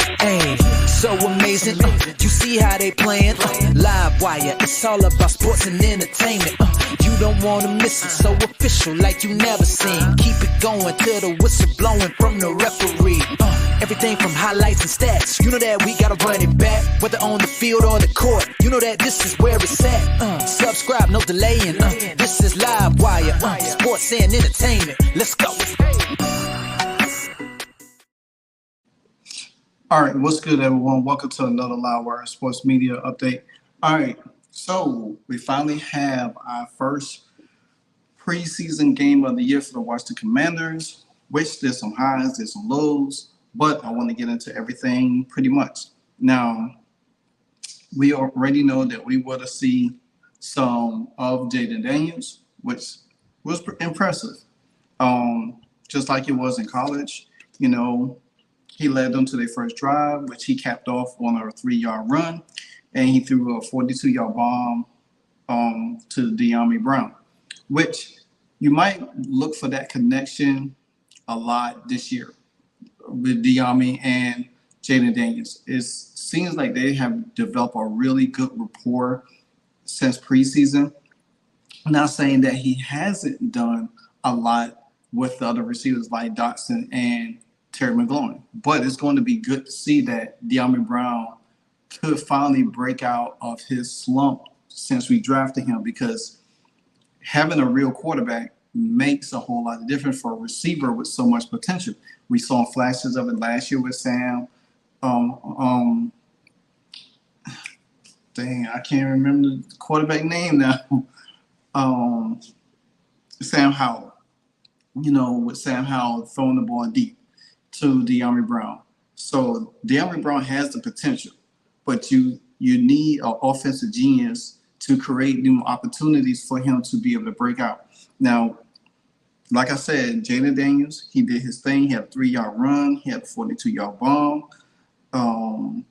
Hey, so amazing. You see how they playing? Live wire, it's all about sports and entertainment. You don't wanna miss it, so official like you never seen. Keep it going till the whistle blowing from the referee. Everything from highlights and stats, you know that we gotta run it back. Whether on the field or the court, you know that this is where it's at. Subscribe, no delaying. This is Live Wire, sports and entertainment. Let's go. All right, what's good, everyone? Welcome to another Live Wire Sports Media Update. All right, so we finally have our first preseason game of the year for the Washington Commanders, which there's some highs, there's some lows, but I want to get into everything pretty much. Now, we already know that we want to see some of Jayden Daniels, which was impressive. Just like it was in college, you know, he led them to their first drive, which he capped off on a 3-yard run, and he threw a 42-yard bomb to Dyami Brown, which you might look for that connection a lot this year with Dyami and Jayden Daniels. It seems like they have developed a really good rapport since preseason. I'm not saying that he hasn't done a lot with the other receivers like Dotson and Terry McLaurin, but it's going to be good to see that Dyami Brown could finally break out of his slump since we drafted him, because having a real quarterback makes a whole lot of difference for a receiver with so much potential. We saw flashes of it last year with Sam. Dang, I can't remember the quarterback name now. Sam Howell. You know, with Sam Howell throwing the ball deep to Dyami Brown. So Dyami Brown has the potential, but you need an offensive genius to create new opportunities for him to be able to break out. Now, like I said, Jayden Daniels, he did his thing. He had a 3-yard run. He had a 42-yard bomb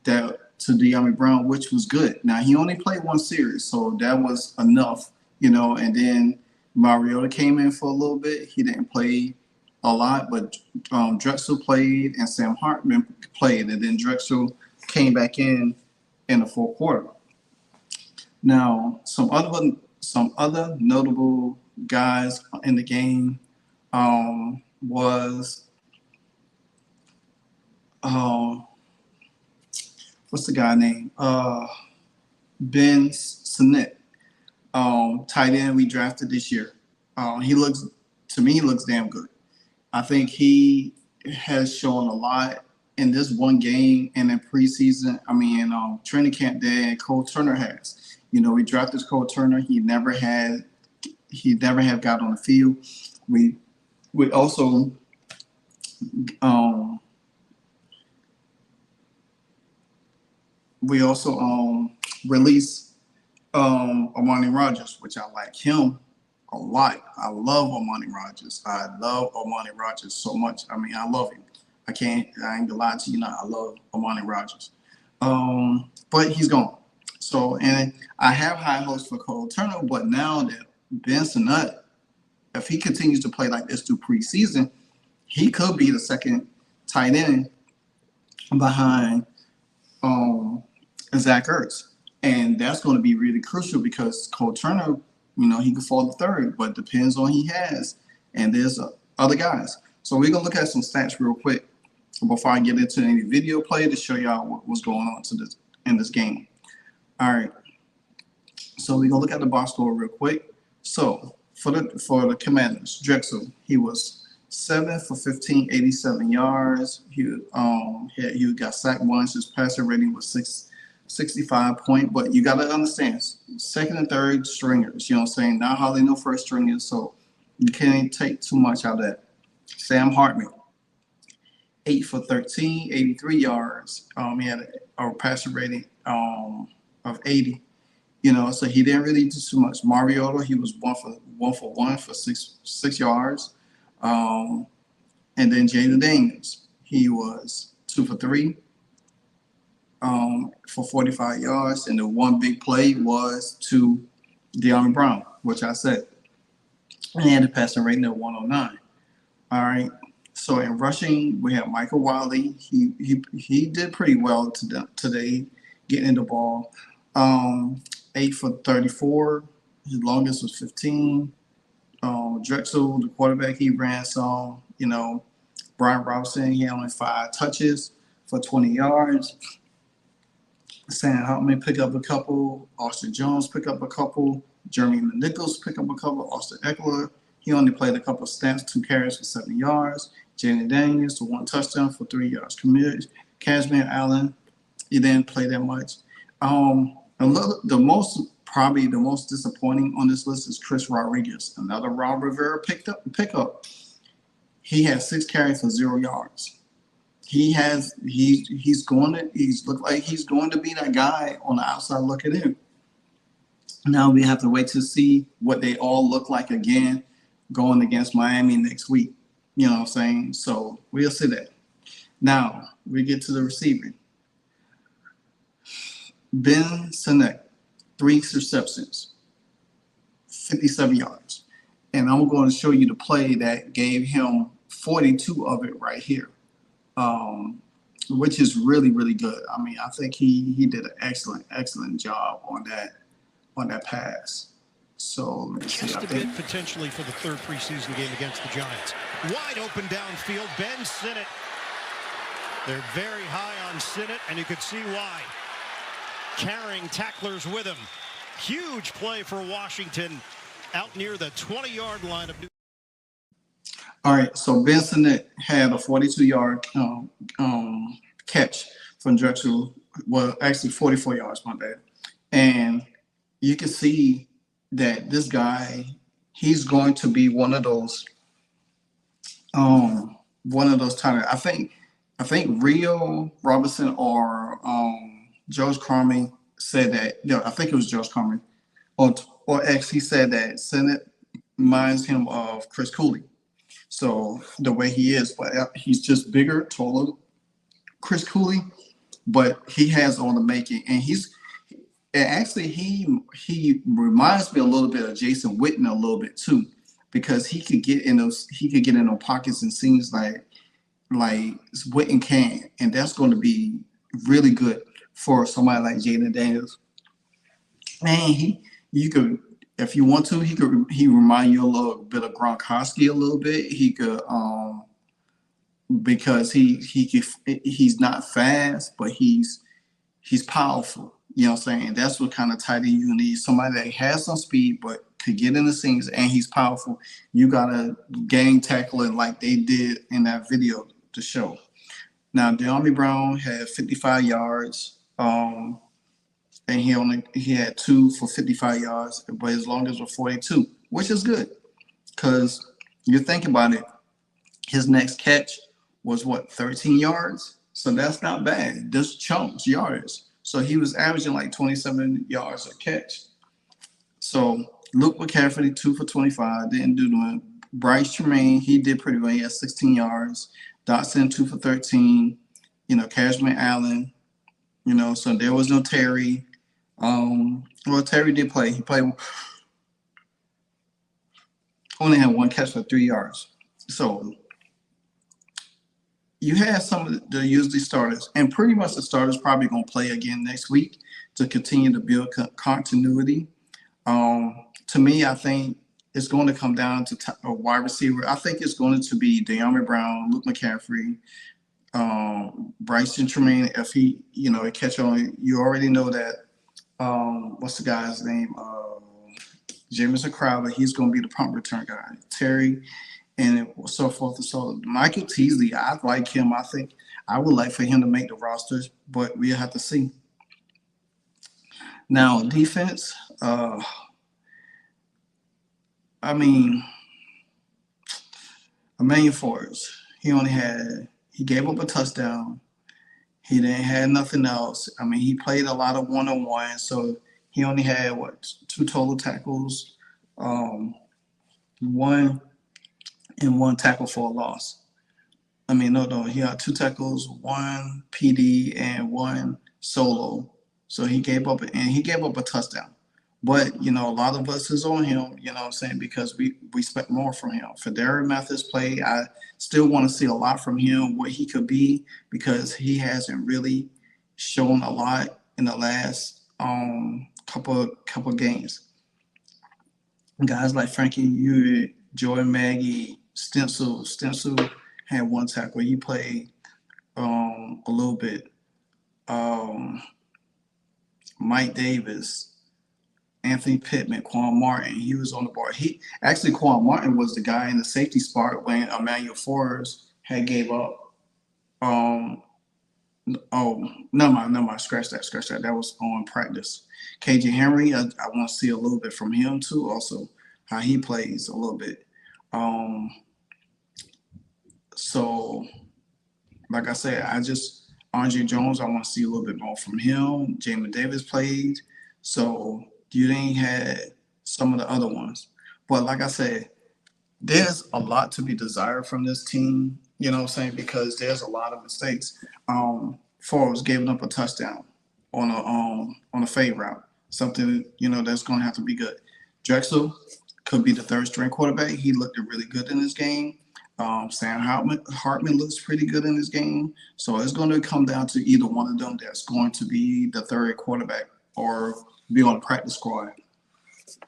that to Dyami Brown, which was good. Now, he only played one series, so that was enough, you know. And then Mariota came in for a little bit. He didn't play a lot, but Driskel played and Sam Hartman played, and then Driskel came back in the fourth quarter. Now, some other notable guys in the game was what's the guy name? Ben Sinnott, tight end we drafted this year. He looks damn good. I think he has shown a lot in this one game and in preseason. I mean, training camp there, and Cole Turner has. You know, we drafted Cole Turner. He never have got on the field. We also released Armani Rogers, which I like him a lot. I love Armani Rogers. I love Armani Rogers so much. I mean, I love him. I ain't gonna lie to you, I love Armani Rogers. But he's gone. So, and I have high hopes for Cole Turner, but now that Ben Sinnott, if he continues to play like this through preseason, he could be the second tight end behind Zach Ertz. And that's going to be really crucial because Cole Turner, you know, he could fall to third, but depends on he has. And there's other guys. So we're going to look at some stats real quick before I get into any video play to show y'all what's going on in this game. All right. So we're going to look at the box score real quick. So for the Commanders, Driskel, he was 7 for 15, 87 yards. He got sacked once. His passer rating was 65 point, but you got to understand, second and third stringers, you know what I'm saying? Not hardly no first stringers, so you can't take too much out of that. Sam Hartman, 8 for 13, 83 yards. He had a passer rating of 80, you know, so he didn't really do too much. Mariota, he was 1 for 1 for 6 yards. And then Jayden Daniels, he was 2 for 3. For 45 yards, and the one big play was to Dyami Brown, which I said. And he had a passing rating of 109. All right. So in rushing, we have Michael Wiley. He did pretty well today, getting in the ball. 8 for 34. His longest was 15. Drexel, the quarterback, he ran some. Brian Robinson, he had only 5 touches for 20 yards. Sam Hartman pick up a couple. Austin Jones pick up a couple. Jeremy Nichols pick up a couple. Austin Eckler, he only played a couple of snaps, 2 carries for 7 yards. Jayden Daniels to 1 touchdown for 3 yards. Cashman Allen, he didn't play that much. Probably the most disappointing on this list is Chris Rodriguez, another Rob Rivera pickup. He had 6 carries for 0 yards. He's looked like he's going to be that guy on the outside looking in. Now we have to wait to see what they all look like again going against Miami next week. You know what I'm saying? So we'll see that. Now we get to the receiving. Ben Sinnott, 3 receptions, 57 yards. And I'm going to show you the play that gave him 42 of it right here, which is really, really good. I mean, I think he did an excellent job on that pass. So let's see. Just a bit potentially for the 3rd preseason game against the Giants. Wide open downfield, Ben Sinnott. They're very high on Sinnott, and you could see why. Carrying tacklers with him. Huge play for Washington out near the 20-yard line of New. All right, so Ben Sinnott had a 42-yard catch from Drexel. Well, actually 44 yards, my bad. And you can see that this guy, he's going to be one of those tight ends. I think Rio Robinson or George Carmi said that. I think it was George Carmi or X. He said that Sinnott reminds him of Chris Cooley. So the way he is, but he's just bigger, taller, Chris Cooley, but he has all the making, and he reminds me a little bit of Jason Witten a little bit too, because he could get in those pockets and seems like Witten can, and that's going to be really good for somebody like Jayden Daniels. And you could, if you want to, he remind you a little bit of Gronkowski a little bit. He could because he's not fast, but he's powerful. You know what I'm saying? That's what kind of tight end you need. Somebody that has some speed but could get in the things, and he's powerful. You gotta gang tackle it like they did in that video to show. Now Dyami Brown had 55 yards. And he had 2 for 55 yards, but his longest was 42, which is good, because you think about it, his next catch was 13 yards, so that's not bad. This chunks yards, so he was averaging like 27 yards a catch. So Luke McCaffrey 2 for 25, didn't do much. Bryce Tremaine, he did pretty well. He had 16 yards. Dotson 2 for 13. Cashman Allen. So there was no Terry. Terry did play. He only had 1 catch for 3 yards. So you had some of the usually starters, and pretty much the starters probably going to play again next week to continue to build continuity. To me, I think it's going to come down to a wide receiver. I think it's going to be Dyami Brown, Luke McCaffrey, Bryson Tremaine. If he, catch on, you already know that. What's the guy's name? Jamison Crowder. He's going to be the punt return guy. Terry, and so forth and so on. Michael Teasley, I like him. I think I would like for him to make the rosters, but we'll have to see. Now, defense. Emmanuel Forbes. He gave up a touchdown. He didn't have nothing else. He played a lot of one-on-one, so he only had 2 total tackles, 1 tackle for a loss. No, he had 2 tackles, 1 PD, and 1 solo. So he gave up a touchdown, But, a lot of us is on him, you know what I'm saying, because we expect more from him. For Darren Mathis play, I still want to see a lot from him, what he could be, because he hasn't really shown a lot in the last couple games. Guys like Frankie Hewitt, Joy Maggie, Stencil had one tackle where he played a little bit. Mike Davis, Anthony Pittman, Quan Martin, he was on the board. Quan Martin was the guy in the safety spot when Emmanuel Forbes had gave up. Never mind. Scratch that. That was on practice. KJ Henry, I want to see a little bit from him too. Also, how he plays a little bit. So, like I said, Andre Jones, I want to see a little bit more from him. Jamin Davis played. So you didn't had some of the other ones. But like I said, there's a lot to be desired from this team, you know what I'm saying, because there's a lot of mistakes. Forbes giving up a touchdown on a fade route, something, that's going to have to be good. Drexel could be the third string quarterback. He looked really good in this game. Sam Hartman looks pretty good in this game. So it's going to come down to either one of them that's going to be the third quarterback or be on the practice squad.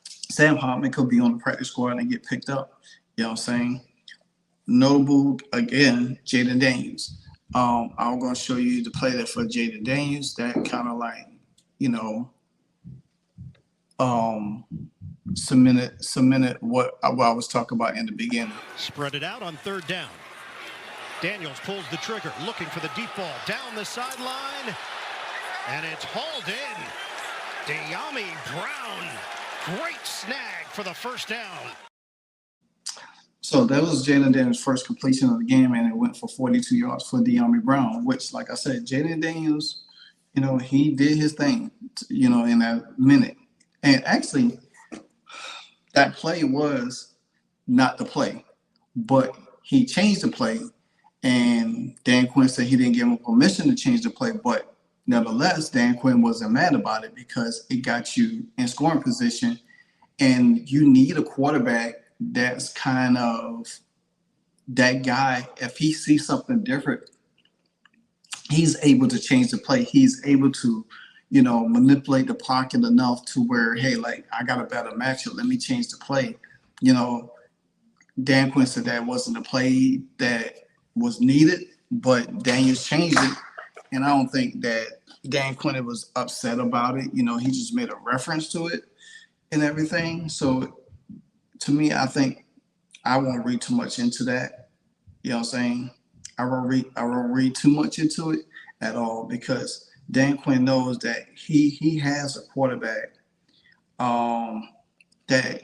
Sam Hartman could be on the practice squad and get picked up. You know what I'm saying? Notable, again, Jayden Daniels. I'm going to show you the play that for Jayden Daniels that kind of like, cemented what I was talking about in the beginning. Spread it out on third down. Daniels pulls the trigger, looking for the deep ball down the sideline, and it's hauled in. Dyami Brown, great snag for the first down. So that was Jayden Daniels' first completion of the game, and it went for 42 yards for Dyami Brown, which, like I said, Jayden Daniels, he did his thing, in that minute. And actually, that play was not the play, but he changed the play, and Dan Quinn said he didn't give him permission to change the play, but nevertheless, Dan Quinn wasn't mad about it because it got you in scoring position, and you need a quarterback that's kind of that guy. If he sees something different, he's able to change the play. He's able to manipulate the pocket enough to where, hey, like, I got a better matchup. Let me change the play. Dan Quinn said that wasn't the play that was needed, but Daniels changed it. And I don't think that Dan Quinn was upset about it. He just made a reference to it and everything. So to me, I think I won't read too much into that. You know what I'm saying? I won't read too much into it at all, because Dan Quinn knows that he has a quarterback that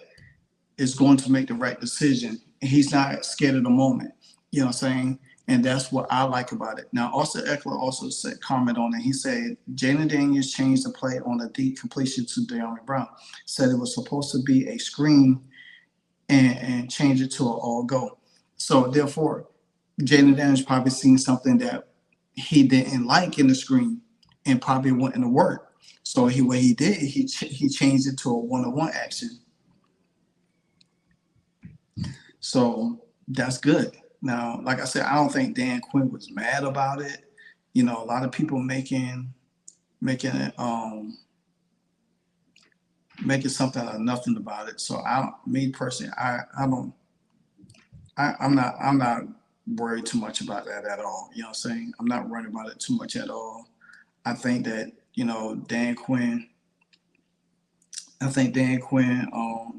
is going to make the right decision. He's not scared of the moment. You know what I'm saying? And that's what I like about it. Now, Austin Eckler also comment on it. He said Jayden Daniels changed the play on a deep completion to Dyami Brown. Said it was supposed to be a screen and change it to an all-go. So, therefore, Jayden Daniels probably seen something that he didn't like in the screen and probably wouldn't have worked. So what he did, he changed it to a one-on-one action. So that's good. Now, like I said, I don't think Dan Quinn was mad about it. A lot of people making it making something out of nothing about it. So I'm not worried too much about that at all. You know what I'm saying? I'm not worried about it too much at all. I think that, Dan Quinn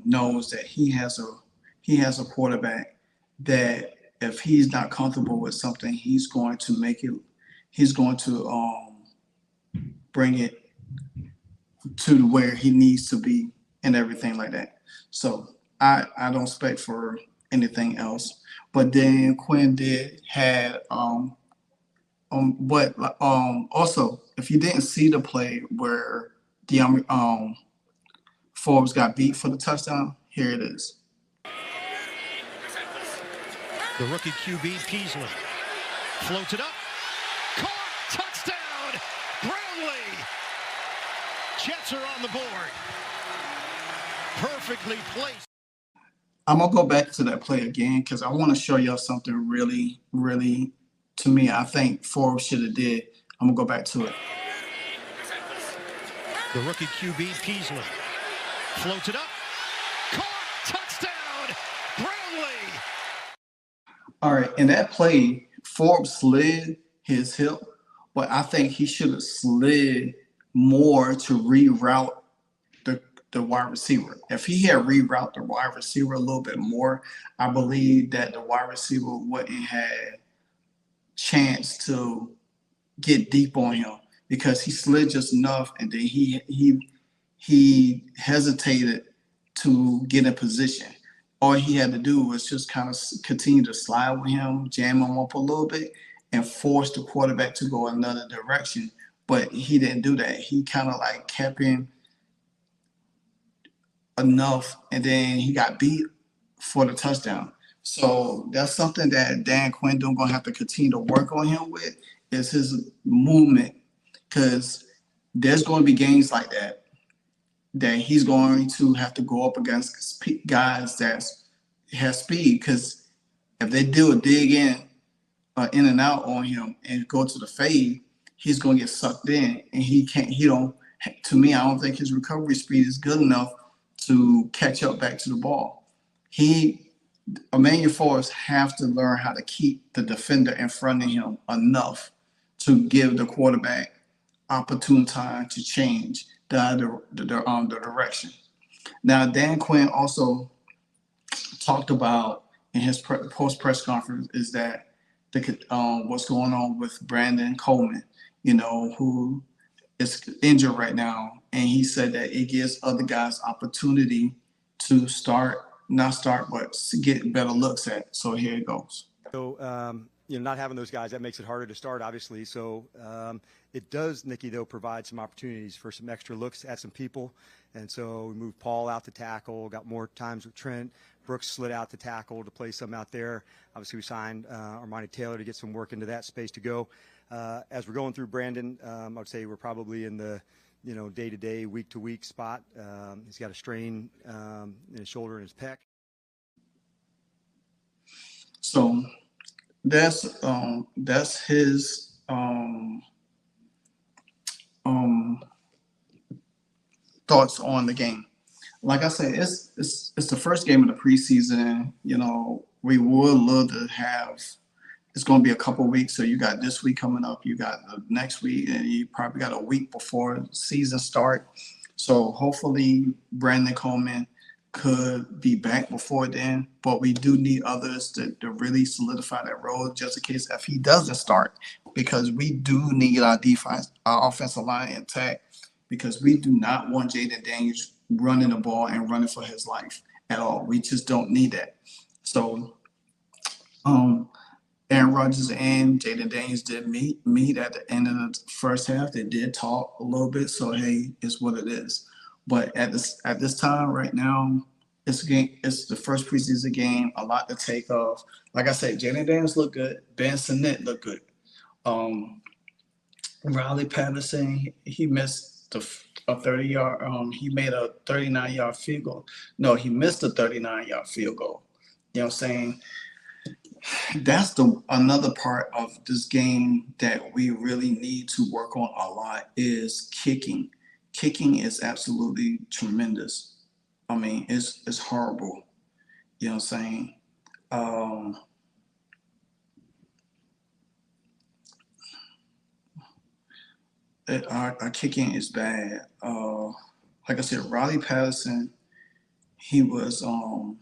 knows that he has a quarterback that if he's not comfortable with something, he's going to bring it to where he needs to be and everything like that. So I don't expect for anything else. But Dan Quinn had also, if you didn't see the play where Forbes got beat for the touchdown, here it is. The rookie QB Peasley floats it up. Caught! Touchdown! Brownlee! Jets are on the board. Perfectly placed. I'm gonna go back to that play again because I want to show y'all something really, really, to me, I think Forbes should have did. I'm gonna go back to it. The rookie QB, Peasley, floats it up. Caught, touchdown, Brownlee. All right, in that play, Forbes slid his hip, but I think he should have slid more to reroute the wide receiver. If he had rerouted the wide receiver a little bit more, I believe that the wide receiver wouldn't have chance to get deep on him because he slid just enough, and then he hesitated to get in position. All he had to do was just kind of continue to slide with him, jam him up a little bit, and force the quarterback to go another direction. But he didn't do that. He kind of like kept him enough, and then he got beat for the touchdown. So that's something that Dan Quinn going to have to continue to work on him with is his movement, because there's going to be games like that he's going to have to go up against guys that have speed, because if they do a dig in and out on him and go to the fade, he's going to get sucked in, and to me, I don't think his recovery speed is good enough to catch up back to the ball. Emmanuel Forbes have to learn how to keep the defender in front of him enough to give the quarterback opportune time to change the direction. Now, Dan Quinn also talked about in his post press conference is that what's going on with Brandon Coleman, who is injured right now, and he said that it gives other guys opportunity to but get better looks at. So here it goes. So, not having those guys, that makes it harder to start, obviously. So it does, Nikki, though, provide some opportunities for some extra looks at some people. And so we moved Paul out to tackle, got more times with Trent. Brooks slid out to tackle to play some out there. Obviously, we signed Armani Taylor to get some work into that space to go. As we're going through Brandon, I would say we're probably in the day-to-day, week-to-week spot. He's got a strain in his shoulder and his pec. So that's his thoughts on the game. Like I said, it's the first game of the preseason. We would love to have. It's going to be a couple weeks. So you got this week coming up. You got the next week, and you probably got a week before the season start. So hopefully Brandon Coleman could be back before then. But we do need others to really solidify that role just in case if he doesn't start, because we do need our offensive line intact, because we do not want Jayden Daniels running the ball and running for his life at all. We just don't need that. So Aaron Rodgers and Jayden Daniels did meet at the end of the first half. They did talk a little bit, so hey, it's what it is. But at this time right now, it's the first preseason game. A lot to take off. Like I said, Jayden Daniels look good. Ben Sinnott look good. Riley Patterson, he missed a 30-yard. He made a 39-yard field goal. No, he missed a 39-yard field goal. You know what I'm saying? That's another part of this game that we really need to work on a lot is kicking. Kicking is absolutely tremendous. I mean, it's horrible. You know what I'm saying? Our kicking is bad. Like I said, Riley Patterson, he was an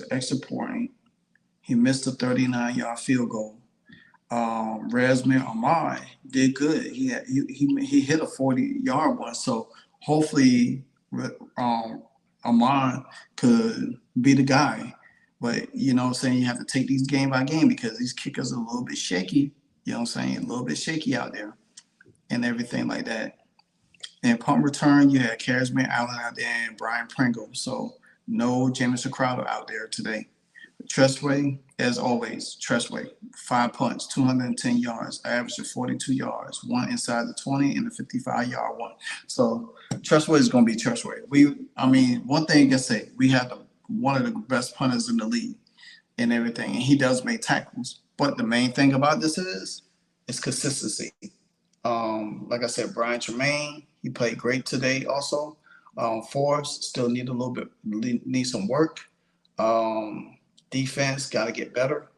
extra point. He missed a 39-yard field goal. Razmir Ahmad did good. He hit a 40-yard one. So hopefully Ahmad could be the guy. But, you know what I'm saying, you have to take these game by game because these kickers are a little bit shaky. You know what I'm saying? A little bit shaky out there and everything like that. And punt return, you had Casimir Allen out there and Brian Pringle. So no Jamison Crowder out there today. Tressway, as always, Tressway, 5 punts, 210 yards, average of 42 yards, one inside the 20 and a 55-yard one. So Tressway is going to be Tressway. One thing I can say, we have one of the best punters in the league and everything, and he does make tackles. But the main thing about this is consistency. Like I said, Brian Tremaine, he played great today also. Forrest still need some work. Defense got to get better,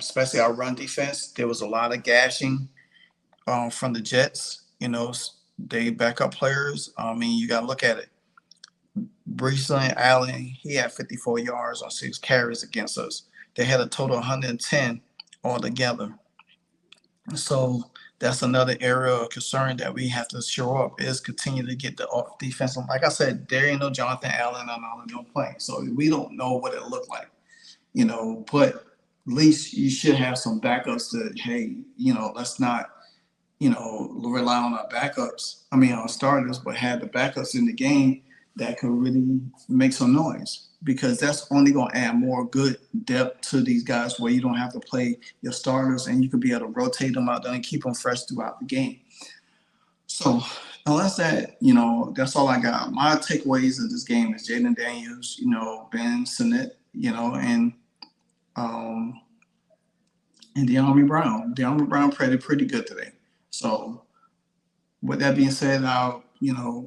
especially our run defense. There was a lot of gashing from the Jets. They backup players. You got to look at it. Breeson Allen, he had 54 yards on 6 carries against us. They had a total of 110 altogether. So that's another area of concern that we have to show up is continue to get the defense. Like I said, there ain't no Jonathan Allen on all of them playing. So we don't know what it looked like, but at least you should have some backups that, hey, let's not, rely on our backups. Our starters, but have the backups in the game that could really make some noise, because that's only going to add more good depth to these guys where you don't have to play your starters and you could be able to rotate them out there and keep them fresh throughout the game. So unless that, that's all I got. My takeaways of this game is Jayden Daniels, Ben Sinnott, and Dyami Brown. Dyami Brown played pretty good today. So with that being said, I'll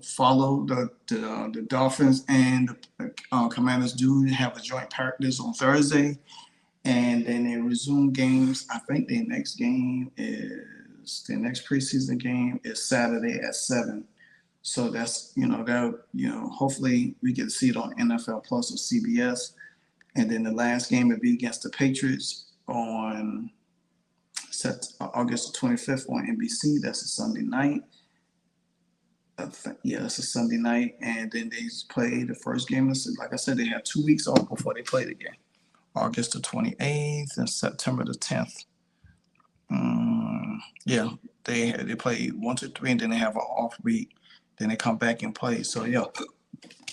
follow the Dolphins and the Commanders do have a joint practice on Thursday, and then they resume games. I think the next preseason game is Saturday at 7. So that's hopefully we get to see it on NFL Plus or CBS, and then the last game would be against the Patriots on August 25th on NBC. That's a Sunday night. It's a Sunday night, and then they play the first game. Like I said, they have 2 weeks off before they play the game. August the 28th and September the 10th. They play 1, 2, 3, and then they have an off week. Then they come back and play. So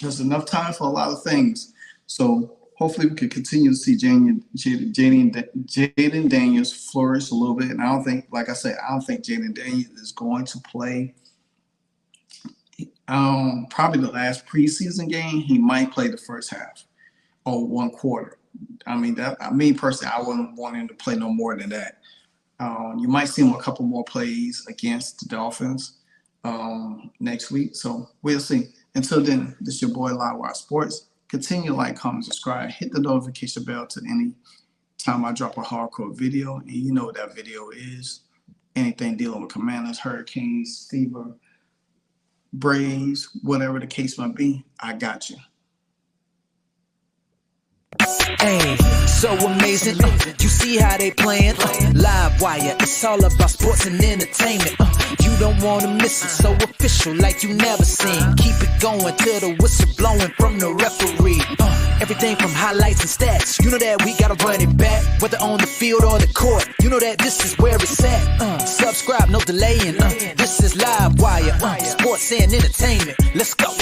there's enough time for a lot of things. So hopefully we can continue to see Jayden Daniels flourish a little bit. And I don't think Jayden Daniels is going to play. Probably the last preseason game, he might play the first half or one quarter. Personally, I wouldn't want him to play no more than that. You might see him a couple more plays against the Dolphins next week. So we'll see. Until then, this is your boy Livewire Sports. Continue to like, comment, subscribe, hit the notification bell to any time I drop a hardcore video. And you know what that video is. Anything dealing with Commanders, Hurricanes, Fever, Braves, whatever the case might be, I got you. Hey, so amazing. You see how they playing? Live wire, it's all about sports and entertainment. You don't want to miss it, so official like you never seen. Keep it going till the whistle blowing from the referee. Everything from highlights and stats. You know that we gotta run it back, whether on the field or the court. You know that this is where it's at. Subscribe, no delaying. This is Live Wire, sports and entertainment. Let's go.